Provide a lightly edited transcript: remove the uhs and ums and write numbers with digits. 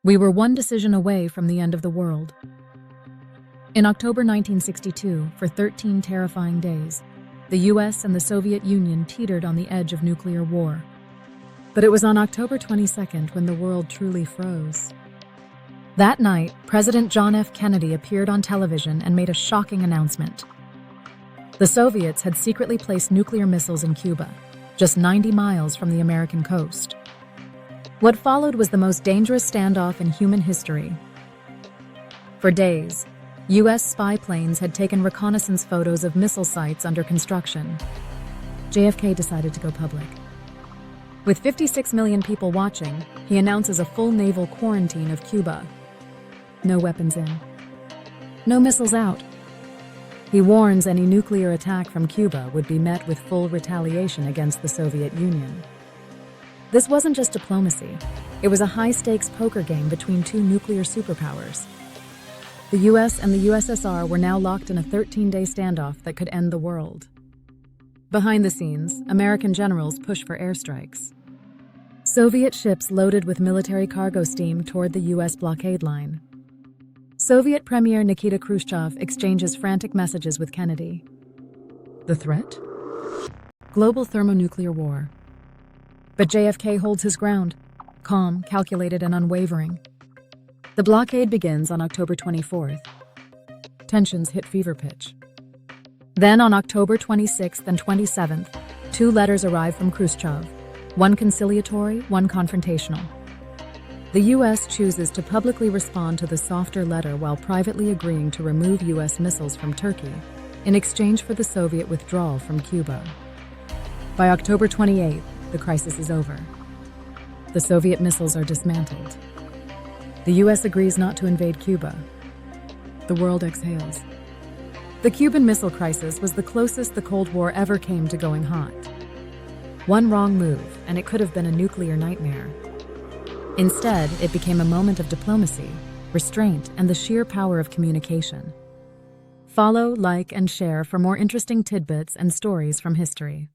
We were one decision away from the end of the world. In October 1962, for 13 terrifying days, the US and the Soviet Union teetered on the edge of nuclear war. But it was on October 22nd when the world truly froze. That night, President John F. Kennedy appeared on television and made a shocking announcement. The Soviets had secretly placed nuclear missiles in Cuba, just 90 miles from the American coast. What followed was the most dangerous standoff in human history. For days, U.S. spy planes had taken reconnaissance photos of missile sites under construction. JFK decided to go public. With 56 million people watching, he announces a full naval quarantine of Cuba. No weapons in. No missiles out. He warns any nuclear attack from Cuba would be met with full retaliation against the Soviet Union. This wasn't just diplomacy. It was a high-stakes poker game between two nuclear superpowers. The US and the USSR were now locked in a 13-day standoff that could end the world. Behind the scenes, American generals pushed for airstrikes. Soviet ships loaded with military cargo steamed toward the US blockade line. Soviet Premier Nikita Khrushchev exchanges frantic messages with Kennedy. The threat? Global thermonuclear war. But JFK holds his ground, calm, calculated, and unwavering. The blockade begins on October 24th. Tensions hit fever pitch. Then on October 26th and 27th, two letters arrive from Khrushchev, one conciliatory, one confrontational. The U.S. chooses to publicly respond to the softer letter while privately agreeing to remove U.S. missiles from Turkey in exchange for the Soviet withdrawal from Cuba. By October 28th, the crisis is over. The Soviet missiles are dismantled. The U.S. agrees not to invade Cuba. The world exhales. The Cuban Missile Crisis was the closest the Cold War ever came to going hot. One wrong move, and it could have been a nuclear nightmare. Instead, it became a moment of diplomacy, restraint, and the sheer power of communication. Follow, like, and share for more interesting tidbits and stories from history.